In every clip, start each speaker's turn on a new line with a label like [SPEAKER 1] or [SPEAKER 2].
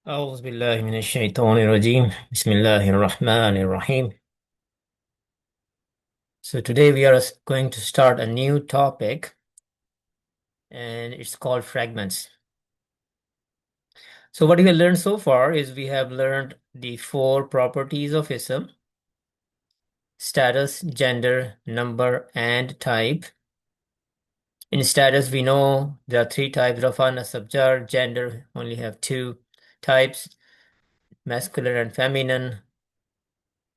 [SPEAKER 1] أعوذ بالله من الشيطان الرجيم بسم الله الرحمن الرحيم. So today we are going to start a new topic and it's called fragments. So what we have learned so far is we have learned the four properties of ism: status, gender, number, and type. In status, we know there are three types: Rafa, Nasab, Jar. Gender only have two types: masculine and feminine.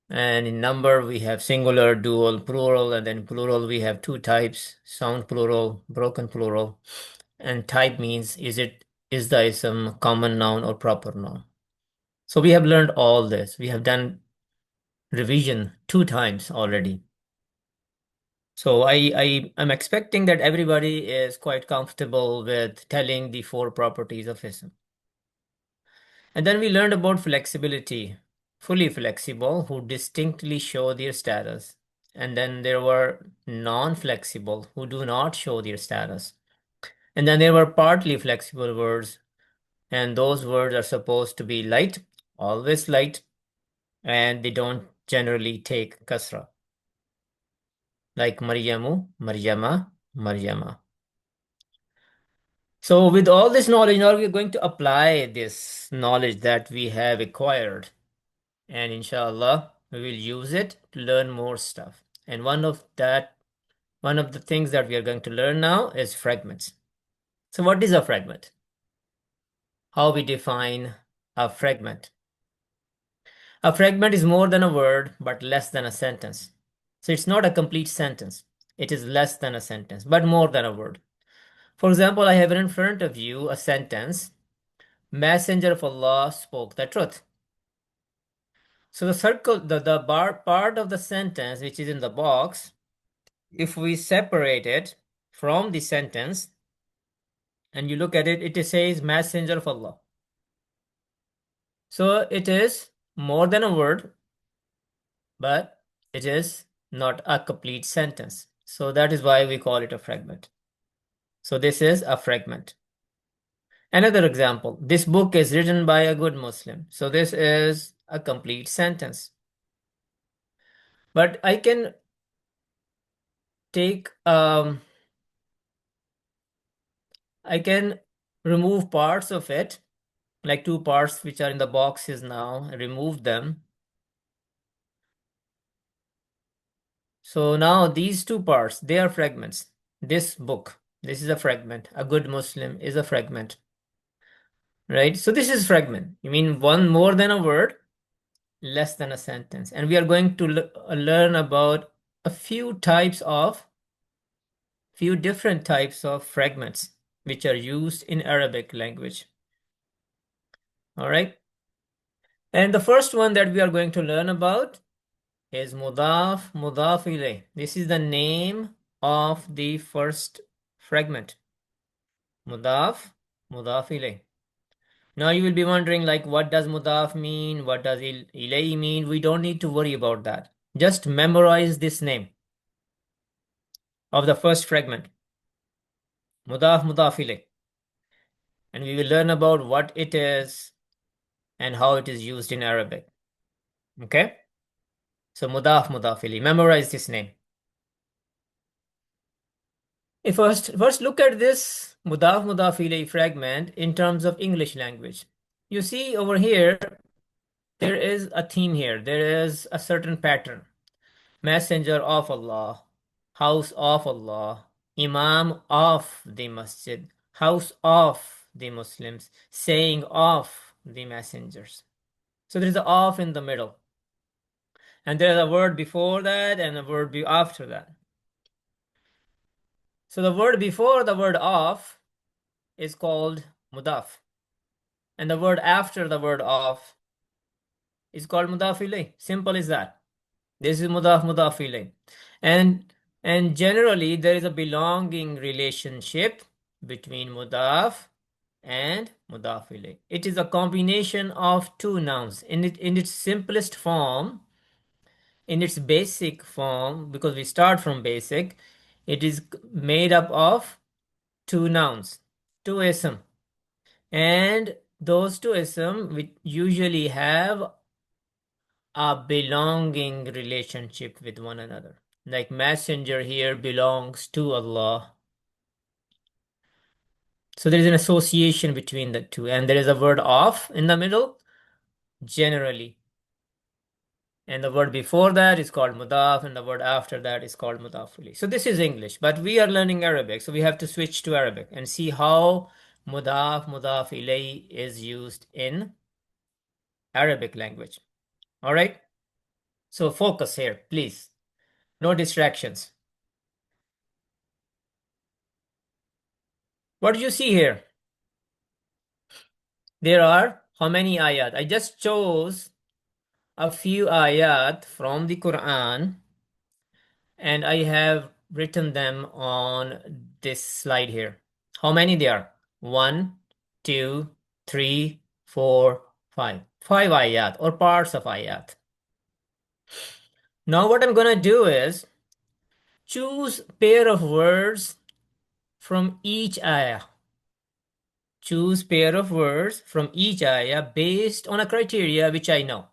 [SPEAKER 1] And in number, we have singular, dual, plural, and then plural, we have two types: sound plural, broken plural. And type means is the ism common noun or proper noun. So we have learned all this. We have done revision two times already. So I'm expecting that everybody is quite comfortable with telling the four properties of ism. And then we learned about flexibility, fully flexible, who distinctly show their status. And then there were non-flexible, who do not show their status. And then there were partly flexible words, and those words are supposed to be light, always light, and they don't generally take kasra, like Maryamu, Maryama, Maryama. So with all this knowledge, now we're going to apply this knowledge that we have acquired. And inshallah, we will use it to learn more stuff. And one of the things that we are going to learn now is fragments. So what is a fragment? How we define a fragment? A fragment is more than a word, but less than a sentence. So it's not a complete sentence. It is less than a sentence, but more than a word. For example, I have in front of you a sentence: Messenger of Allah spoke the truth. So the circle, the bar part of the sentence which is in the box, if we separate it from the sentence and you look at it, it says Messenger of Allah. So it is more than a word, but it is not a complete sentence. So that is why we call it a fragment. So this is a fragment. Another example: this book is written by a good Muslim. So this is a complete sentence. But I can take I can remove parts of it, like two parts which are in the boxes now, remove them. So now these two parts, they are fragments. This book, this is a fragment. A good Muslim is a fragment, right? So this is fragment. You mean one more than a word, less than a sentence. And we are going to learn about a few different types of fragments which are used in Arabic language. All right. And the first one that we are going to learn about is mudaf, mudaf ilayh. This is the name of the first fragment. Mudaf, mudaf ilayh. Now you will be wondering, like, what does mudaf mean? What does ilayh mean? We don't need to worry about that. Just memorize this name of the first fragment. Mudaf, mudaf ilayh. And we will learn about what it is and how it is used in Arabic. Okay? So mudaf, mudaf ilayh. Memorize this name. First look at this mudaf mudaf ilayh fragment in terms of English language. You see over here, there is a theme here. There is a certain pattern. Messenger of Allah, house of Allah, Imam of the masjid, house of the Muslims, saying of the messengers. So there is a of in the middle. And there is a word before that and a word after that. So the word before the word of is called mudaf. And the word after the word of is called mudaf ilayh. Simple as that. This is mudaf mudaf ilayh. And generally there is a belonging relationship between mudaf and mudaf ilayh. It is a combination of two nouns in its simplest form, in its basic form, because we start from basic. It is made up of two nouns, two ism. And those two ism which usually have a belonging relationship with one another. Like messenger here belongs to Allah. So there is an association between the two, and there is a word of in the middle, generally. And the word before that is called mudaf, and the word after that is called mudaf ilayh. So this is English, but we are learning Arabic, so we have to switch to Arabic and see how mudaf ilayh is used in Arabic language. All right? So focus here, please. No distractions. What do you see here? There are how many ayat? I just chose a few ayat from the Quran and I have written them on this slide here. How many there are? One, two, three, four, five. Five ayat or parts of ayat. Now what I'm gonna do is choose pair of words from each ayah. Choose pair of words from each ayah based on a criteria which I know.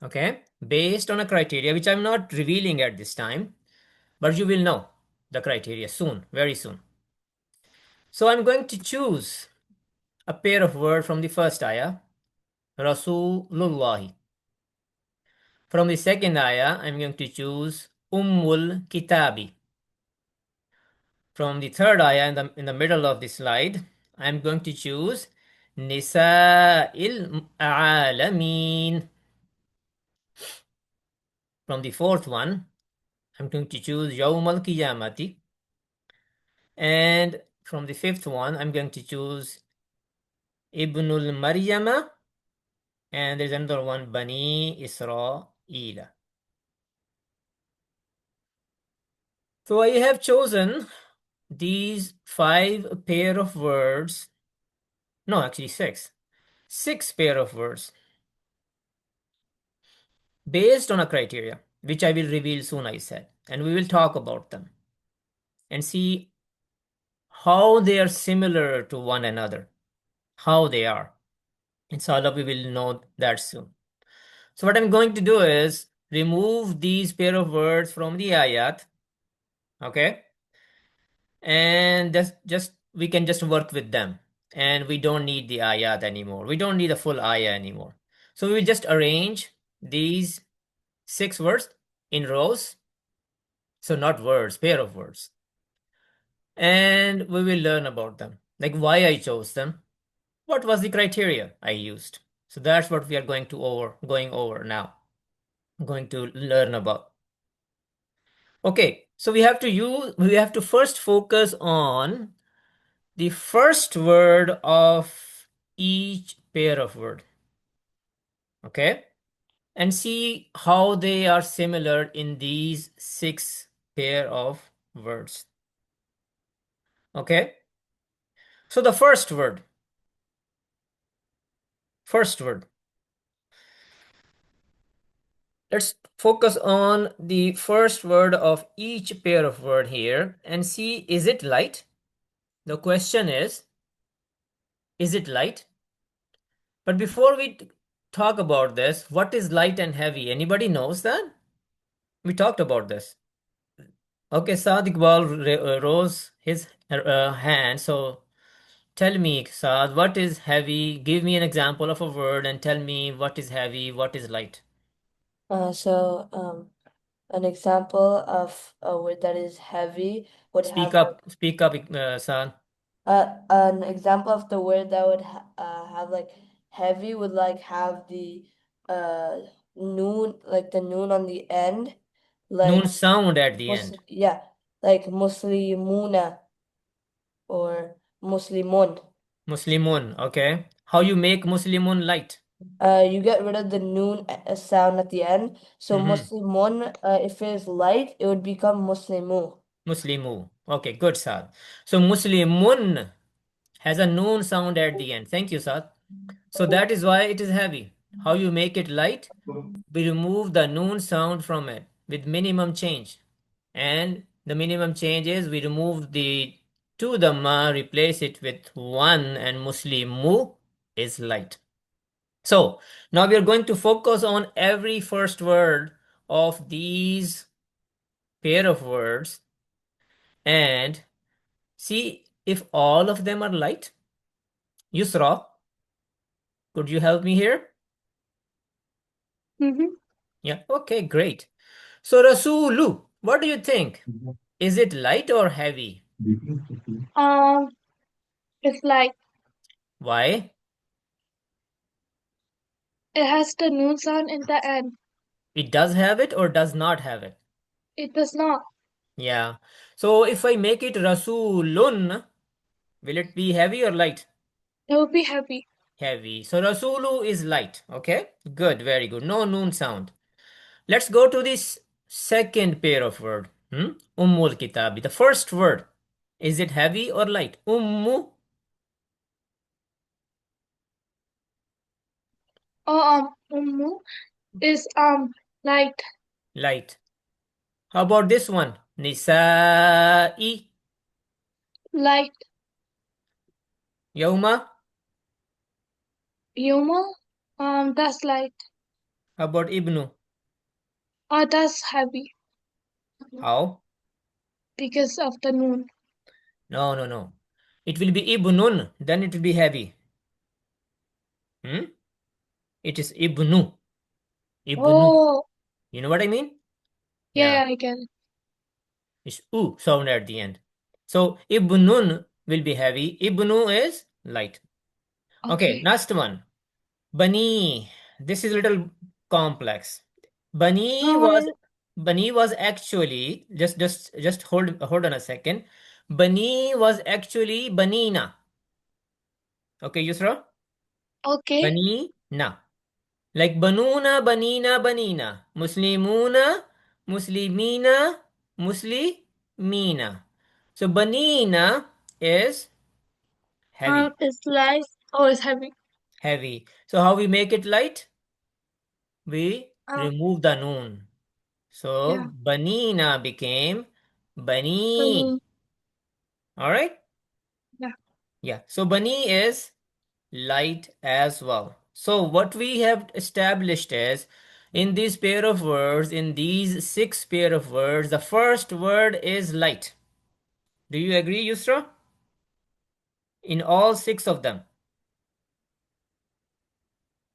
[SPEAKER 1] Okay? Based on a criteria which I'm not revealing at this time, but you will know the criteria soon, very soon. So I'm going to choose a pair of words from the first ayah, Rasulullah. From the second ayah, I'm going to choose Ummul Kitabi. From the third ayah in the middle of the slide, I'm going to choose Nisa'il Alameen. From the fourth one, I'm going to choose Yawm al-Qiyamati. And from the fifth one, I'm going to choose Ibnul Maryama. And there's another one, Bani Isra'ila. So I have chosen these five pair of words. No, actually six. Six pair of words based on a criteria, which I will reveal soon, I said. And we will talk about them and see how they are similar to one another. How they are. Inshallah, we will know that soon. So what I'm going to do is remove these pair of words from the ayat. Okay. And just we can just work with them. And we don't need the ayat anymore. We don't need a full ayah anymore. So we will just arrange these six words in rows. So not words, pair of words. And we will learn about them. Like why I chose them. What was the criteria I used? So that's what we are going over now. I'm going to learn about. Okay, so we have to first focus on the first word of each pair of word. Okay? And see how they are similar in these six pair of words. Okay? So the first word. Let's focus on the first word of each pair of word here and see, is it light? The question is it light? But before we talk about this, what is light and heavy? Anybody knows that? We talked about this. Okay, Saad Iqbal rose his hand. So tell me, Saad, what is heavy? Give me an example of a word and tell me what is heavy, what is light.
[SPEAKER 2] An example of a word that is heavy would have like
[SPEAKER 1] Speak up, Saad.
[SPEAKER 2] an example of the word that would have like heavy would like have the uh noon like the noon on the end
[SPEAKER 1] Noon
[SPEAKER 2] like
[SPEAKER 1] sound at the end.
[SPEAKER 2] yeah like muslimuna or muslimun.
[SPEAKER 1] Muslimun, okay. How you make Muslimun light?
[SPEAKER 2] You get rid of the noon sound at the end. So
[SPEAKER 1] Mm-hmm.
[SPEAKER 2] Muslimun, if it is light, it would become Muslimu.
[SPEAKER 1] Muslimu. Okay, good, Saad. So Muslimun has a noon sound at the end. Thank you, Saad. So that is why it is heavy. How you make it light? We remove the noon sound from it with minimum change. And the minimum change is we remove the to the ma, replace it with one, and Muslimu is light. So now we are going to focus on every first word of these pair of words and see if all of them are light. Yusra, could you help me here?
[SPEAKER 2] Mm-hmm.
[SPEAKER 1] Yeah, okay, great. So Rasulu, what do you think? Is it light or heavy?
[SPEAKER 2] Um, it's like
[SPEAKER 1] Why?
[SPEAKER 2] it has the noon sound in the end.
[SPEAKER 1] It does have it or does not have it?
[SPEAKER 2] It does not.
[SPEAKER 1] Yeah. So if I make it Rasulun, will it be heavy or light?
[SPEAKER 2] It will be heavy.
[SPEAKER 1] Heavy. So Rasulu is light. Okay. Good. Very good. No noon sound. Let's go to this second pair of word. Ummul Kitabi. The first word. Is it heavy or light? Ummu,
[SPEAKER 2] Or ummu is light,
[SPEAKER 1] light. How about this one? Nisa'i.
[SPEAKER 2] light.
[SPEAKER 1] Yauma.
[SPEAKER 2] Yuma, that's light.
[SPEAKER 1] How about Ibnu?
[SPEAKER 2] That's heavy
[SPEAKER 1] How?
[SPEAKER 2] because of the noon.
[SPEAKER 1] No, no, no. It will be Ibnun. Then it will be heavy. Hmm? It is Ibnu. Ibnu.
[SPEAKER 2] Oh,
[SPEAKER 1] You know what I mean?
[SPEAKER 2] yeah,
[SPEAKER 1] Yeah.
[SPEAKER 2] yeah, I get it.
[SPEAKER 1] It's U sound at the end. So Ibnun will be heavy. Ibnu is light. Okay,
[SPEAKER 2] Okay.
[SPEAKER 1] last one. Bani. This is a little complex. Bani was
[SPEAKER 2] Um,
[SPEAKER 1] Bani was actually just hold on a second. Bani was actually Banina. Okay, Yusra?
[SPEAKER 2] okay.
[SPEAKER 1] Banina. Like Banuna, Banina, Banina. Muslimuna, Muslimina, Muslimina. So Banina is heavy,
[SPEAKER 2] It's light. Oh, it's heavy.
[SPEAKER 1] heavy. So how we make it light? We
[SPEAKER 2] Um,
[SPEAKER 1] remove the noon. So
[SPEAKER 2] yeah.
[SPEAKER 1] Banina became Bani.
[SPEAKER 2] Um,
[SPEAKER 1] All right?
[SPEAKER 2] yeah.
[SPEAKER 1] Yeah. So Bani is light as well. So what we have established is in this pair of words, in these six pair of words, the first word is light. Do you agree, Yusra? In all six of them.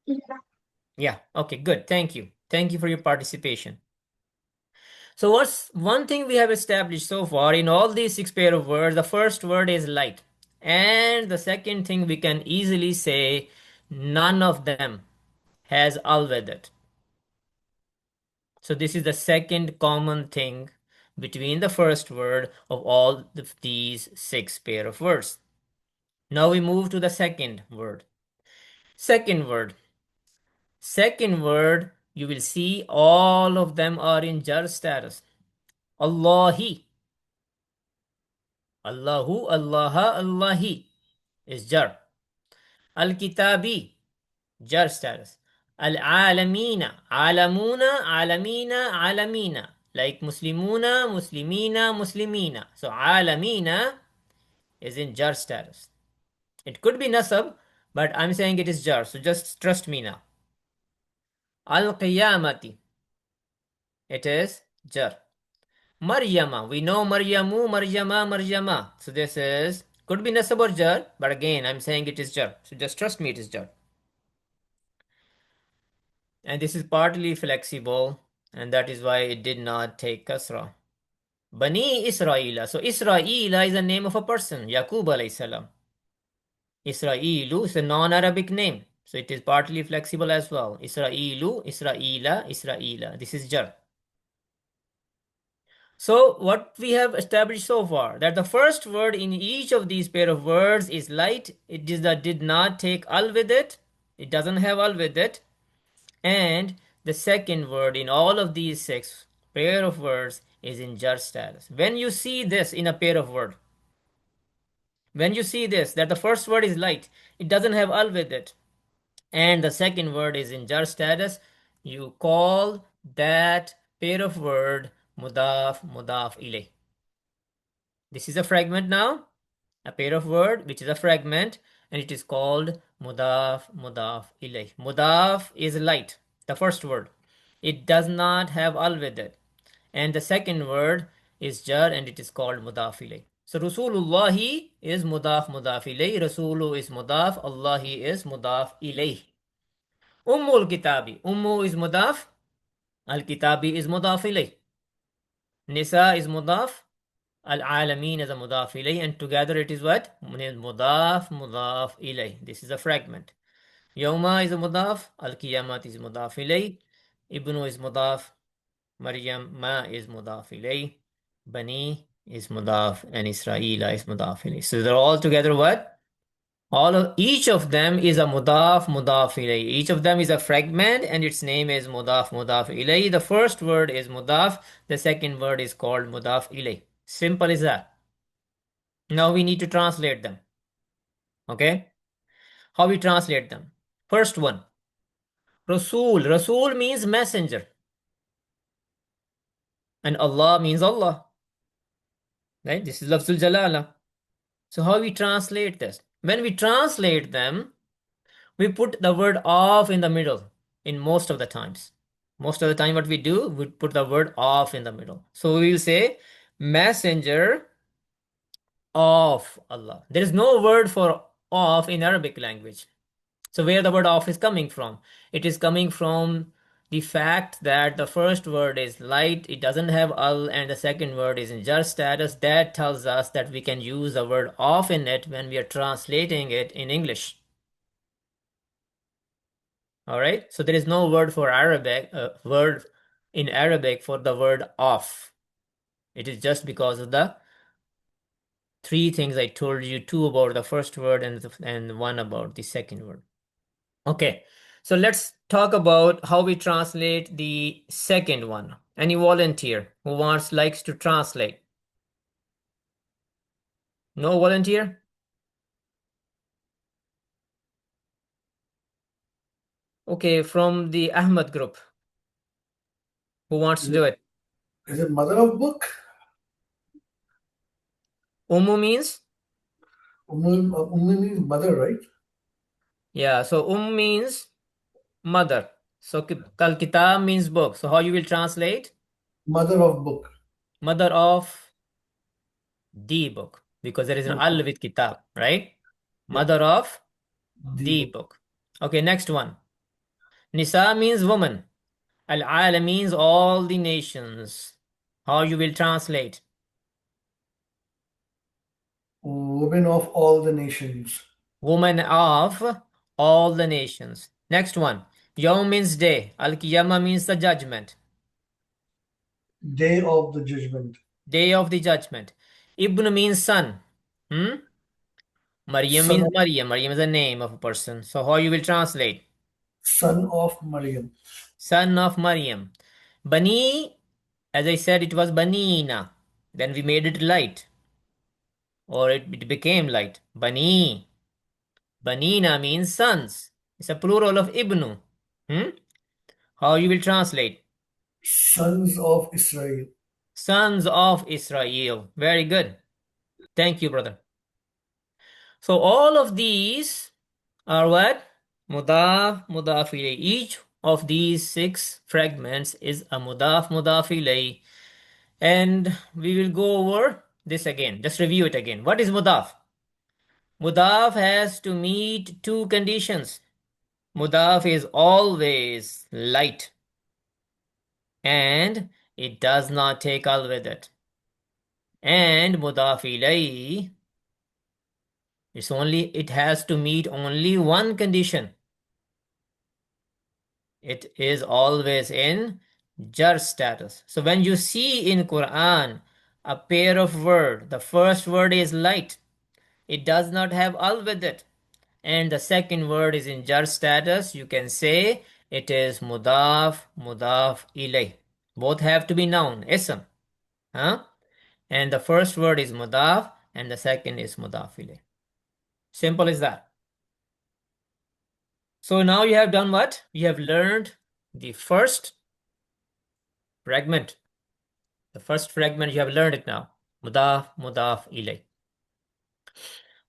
[SPEAKER 2] Yeah.
[SPEAKER 1] Yeah. Okay, good. Thank you. Thank you for your participation. So what's one thing we have established so far in all these six pair of words, the first word is light. And the second thing we can easily say none of them has al with it. So this is the second common thing between the first word of all these six pair of words. Now we move to the second word. Second word. Second word, you will see all of them are in jar status. Allahi. Allahu, Allaha, Allahi is jar. Al-Kitabi, jar status. Al-Alamina, Alamuna, Alamina, Alamina. Like Muslimuna, Muslimina, Muslimina. So Alamina is in jar status. It could be nasab, but I'm saying it is jar. So just trust me now. Al-Qiyamati, it is jar. Maryama, we know Maryamu, Maryama, Maryama. So this is could be nasab or jar, but again I'm saying it is jar. So just trust me, it is jar. And this is partly flexible, and that is why it did not take kasra. Bani Israila. So Israila is the name of a person, Yaqub alayhi salam. Israelu is a non-Arabic name, so it is partly flexible as well. Israelu, Israila, Israila. This is jar. So what we have established so far that the first word in each of these pair of words is light. It is that did not take al with it. It doesn't have al with it. And the second word in all of these six pair of words is in jar status. When you see this in a pair of word, when you see this that the first word is light, it doesn't have al with it, and the second word is in jar status, you call that pair of word mudaf mudaf ilay. This is a fragment now. A pair of word which is a fragment, and it is called mudaf mudaf ilayh. Mudaf is light, the first word. It does not have al with it. And the second word is jar, and it is called mudaf ilayh. So Rasulullahi is mudaf mudaf ilayh. Rasulu is mudaf. Allahi is mudaf ilayh. Ummul kitabi. Ummu is mudaf. Al kitabi is mudaf ilayh. Nisa is mudaf. Al-Alameen is a mudaf ilayh, and together it is what? Mudaf, mudaf ilayh. This is a fragment. Yawma is a mudaf. Al-Qiyamat is mudaf ilayh. Ibnu is mudaf. Maryam, ma is mudaf ilayh. Bani is mudaf, and Israela is mudaf ilayh. So they're all together what? Each of them is a mudaf, mudaf ilayh. Each of them is a fragment, and its name is mudaf, mudaf ilayh. The first word is mudaf. The second word is called mudaf ilayh. Simple as that. Now we need to translate them. Okay? How we translate them? First one, Rasul. Rasul means messenger. And Allah means Allah. Right? This is Lafzul Jalala. So how we translate this? When we translate them, we put the word of in the middle in most of the times. Most of the time what we do, we put the word of in the middle. So we will say messenger of Allah. There is no word for of in Arabic language. So where the word of is coming from? It is coming from the fact that the first word is light, it doesn't have al, and the second word is in jar status. That tells us that we can use the word of in it when we are translating it in English. All right. So there is no word for Arabic, word in Arabic for the word of. It is just because of the three things I told you, two about the first word and one about the second word. Okay, so let's talk about how we translate the second one. Any volunteer who likes to translate? No volunteer? Okay, from the Ahmad group, who wants to
[SPEAKER 3] Is
[SPEAKER 1] do
[SPEAKER 3] it,
[SPEAKER 1] it?
[SPEAKER 3] is it mother of book?
[SPEAKER 1] Ummu means?
[SPEAKER 3] Ummi means mother, right?
[SPEAKER 1] Yeah, so means mother. So kal kitab means book. So how you will translate?
[SPEAKER 3] Mother of book.
[SPEAKER 1] Mother of the book, because there is an al
[SPEAKER 3] Okay.
[SPEAKER 1] with kitab, right?
[SPEAKER 3] Yep.
[SPEAKER 1] Mother of
[SPEAKER 3] The
[SPEAKER 1] the
[SPEAKER 3] book.
[SPEAKER 1] book. Okay, next one. Nisa means woman. Al-Ala means all the nations. How you will translate?
[SPEAKER 3] Women of all the nations.
[SPEAKER 1] Woman of all the nations. Next one. Yawm means day. Al-Qiyamah means the judgment.
[SPEAKER 3] Day of the judgment.
[SPEAKER 1] Day of the judgment. Ibn means son. Hmm? Maryam
[SPEAKER 3] Son
[SPEAKER 1] means
[SPEAKER 3] of,
[SPEAKER 1] Maryam. Maryam is the name of a person. So how you will translate?
[SPEAKER 3] son of Maryam.
[SPEAKER 1] Son of Maryam. Bani, as I said, it was Banina. Then we made it light, or it became light. Bani. Banina means sons. It's a plural of Ibnu. Hmm? How you will translate?
[SPEAKER 3] Sons of Israel.
[SPEAKER 1] Sons of Israel. Very good. Thank you, brother. So all of these are what? Mudaf, mudaf ilayh. Each of these six fragments is a mudaf, mudaf ilayh. And we will go over this again. Just review it again. What is mudaf? Mudaf has to meet two conditions. Mudaf is always light, and it does not take al with it. And mudaf ilayhi, it has to meet only one condition. It is always in jar status. So when you see in Quran a pair of word, the first word is light. It does not have al with it. And the second word is in jar status. You can say it is mudaf, mudaf ilayh. Both have to be noun, ism. Huh? And the first word is mudaf and the second is mudaf ilayh. Simple as that. So now you have done what? You have learned the first fragment. The first fragment, you have learned it now. Mudaf, mudaf ilayh.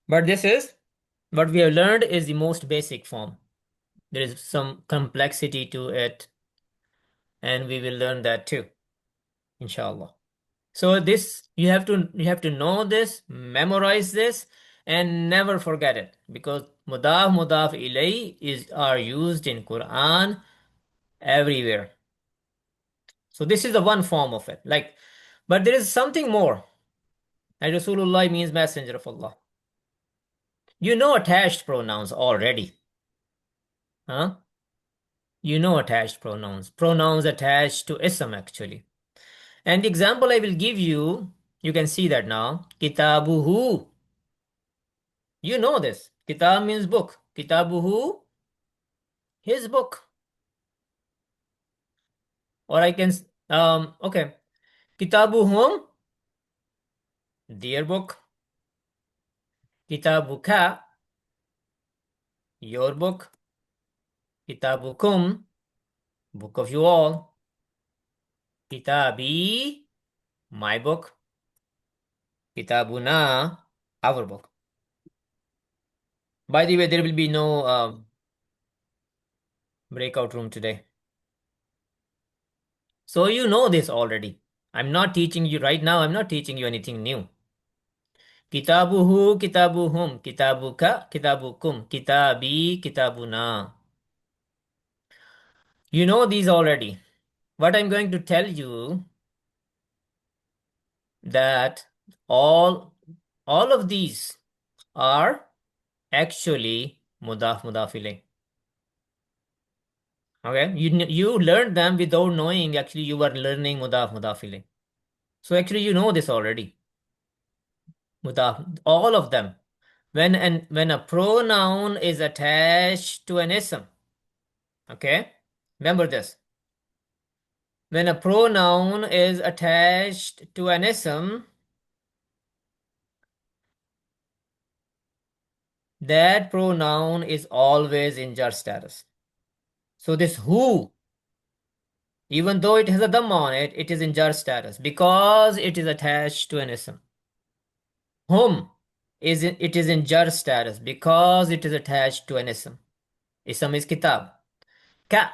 [SPEAKER 1] But this is what we have learned is the most basic form. There is some complexity to it, and we will learn that too, inshallah. So this you have to know this, memorize this, and never forget it because mudaf ilay is are used in Quran everywhere. So this is the one form of it. Like, but there is something more. Like Rasulullah means messenger of Allah. You know attached pronouns already, huh? You know attached pronouns. Pronouns attached to ism actually. And the example I will give you, you can see that now. Kitabuhu. You know this. Kitab means book. Kitabuhu, his book. Or I can, okay. Kitabuhum, their book. Kitabuka, your book. Kitabukum, book of you all. Kitabi, my book. Kitabuna, our book. By the way, there will be no breakout room today. So you know this already. I'm not teaching you right now. I'm not teaching you anything new. Kitabuhu, kitabuhum, kitabuka, kitabukum, kitabi, kitabuna. You know these already. What I'm going to tell you that all of these are actually mudaf ilayh. Okay, you learned them without knowing actually you were learning mudaf ilayh. So actually you know this already. Mudaf, all of them. When a pronoun is attached to an ism, okay? Remember this. When a pronoun is attached to an ism, that pronoun is always in jar status. So this who, even though it has a dhamma on it, it is in jar status because it is attached to an ism. Hum it is in jar status because it is attached to an ism. Ism is kitab. Ka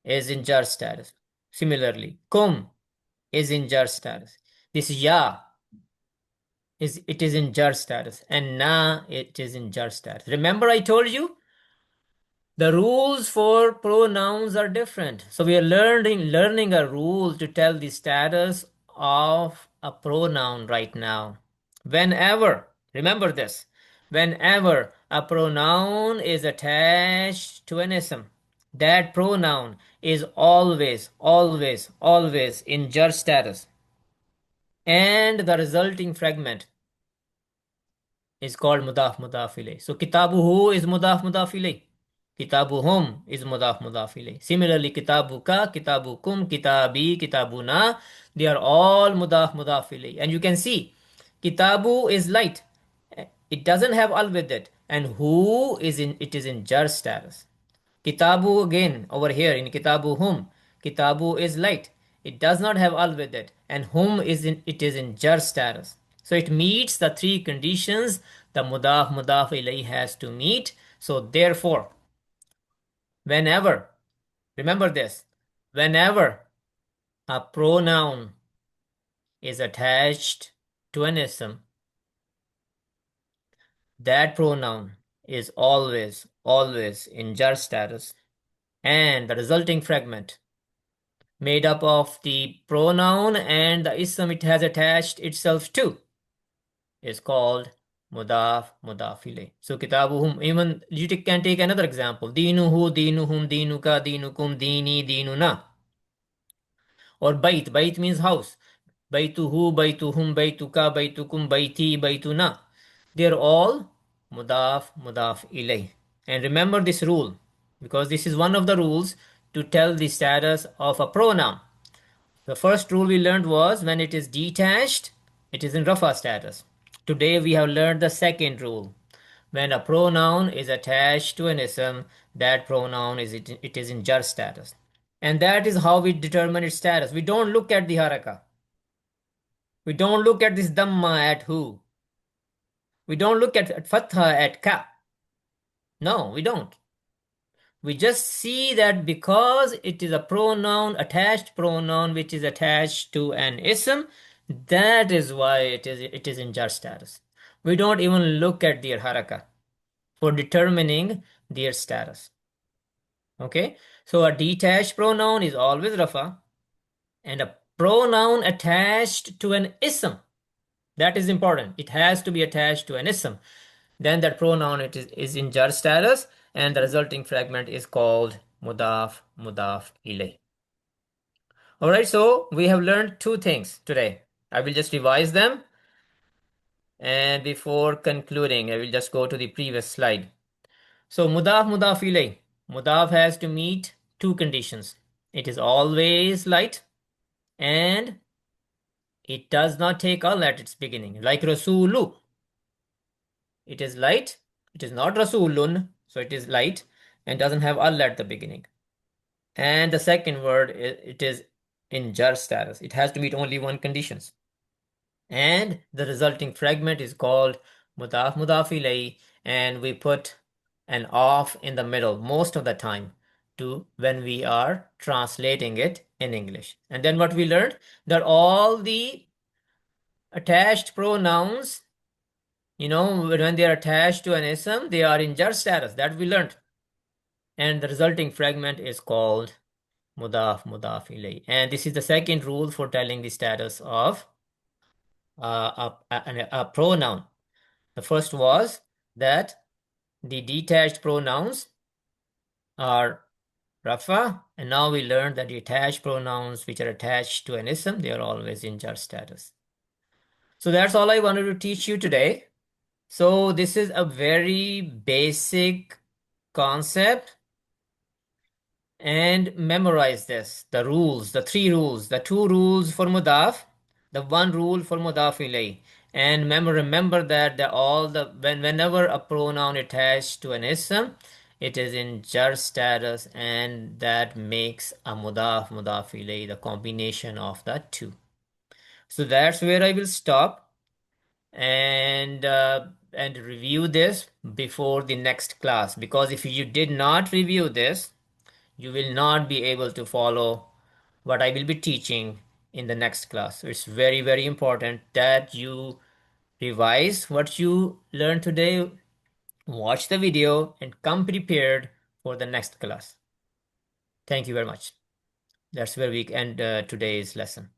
[SPEAKER 1] is in jar status. Similarly, kum is in jar status. This ya it is in jar status, and na it is in jar status. Remember I told you the rules for pronouns are different. So we are learning a rule to tell the status of a pronoun right now. Whenever, remember this, whenever a pronoun is attached to an ism, that pronoun is always in jar status. And the resulting fragment is called mudaf ilayh. So kitabuhu is mudaf ilayh. Kitabuhum is mudaf ilayh. Similarly, kitabuka, kitabukum, kitabi, kitabuna, they are all mudaf ilayh. And you can see, kitabu is light. It doesn't have al with it. And who is in it is in jar status. Kitabu again over here in kitabu hum. Kitabu is light. It does not have al with it. And hum is in jar status. So it meets the three conditions the mudaf ilayh has to meet. So therefore, whenever, remember this, whenever a pronoun is attached to an ism, that pronoun is always in jar status. And the resulting fragment made up of the pronoun and the ism it has attached itself to is called mudaf ilayh. So kitabuhum, even you can take another example. Dinuhu, dinuhum, dinuka, dinukum, dini, dinuna. Or bait means house. Baituhu, baituhum, baituka, baitukum, baiti, baituna. They're all mudaf ilayh. And remember this rule because this is one of the rules to tell the status of a pronoun. The first rule we learned was when it is detached, it is in rafa status. Today we have learned the second rule. When a pronoun is attached to an ism, that pronoun it is in jar status. And that is how we determine its status. We don't look at the haraka. We don't look at this dhamma at who. We don't look at fatha at ka. No, we don't. We just see that because it is a pronoun, attached pronoun, which is attached to an ism, that is why it is in jar status. We don't even look at their haraka for determining their status. Okay, so a detached pronoun is always rafa, and a pronoun attached to an ism, that is important. It has to be attached to an ism. Then that pronoun is in jar status, and the resulting fragment is called mudaf ilay. All right, so we have learned two things today. I will just revise them, and before concluding, I will just go to the previous slide. So mudaf ilay. Mudaf has to meet two conditions. It is always light, and it does not take al at its beginning, like rasulu. It is light. It is not rasulun, so it is light and doesn't have al at the beginning. And the second word, it is in jar status. It has to meet only one conditions. And the resulting fragment is called mudaf ilay, and we put an off in the middle most of the time to when we are translating it in English. And then what we learned, that all the attached pronouns, when they are attached to an ism, they are in jar status. That we learned. And the resulting fragment is called mudaf ilay. And this is the second rule for telling the status of a pronoun. The first was that the detached pronouns are rafa, and now we learned that the attached pronouns which are attached to an ism, they are always in jar status. So that's all I wanted to teach you today. So this is a very basic concept, and memorize this, the rules, the three rules, the two rules for mudaf, the one rule for mudaf ilay. And remember that whenever a pronoun attached to an ism, it is in jar status, and that makes a mudaf ilay, the combination of the two. So that's where I will stop and review this before the next class, because if you did not review this, you will not be able to follow what I will be teaching in the next class. So it's very, very important that you revise what you learned today, watch the video, and come prepared for the next class. Thank you very much. That's where we end today's lesson.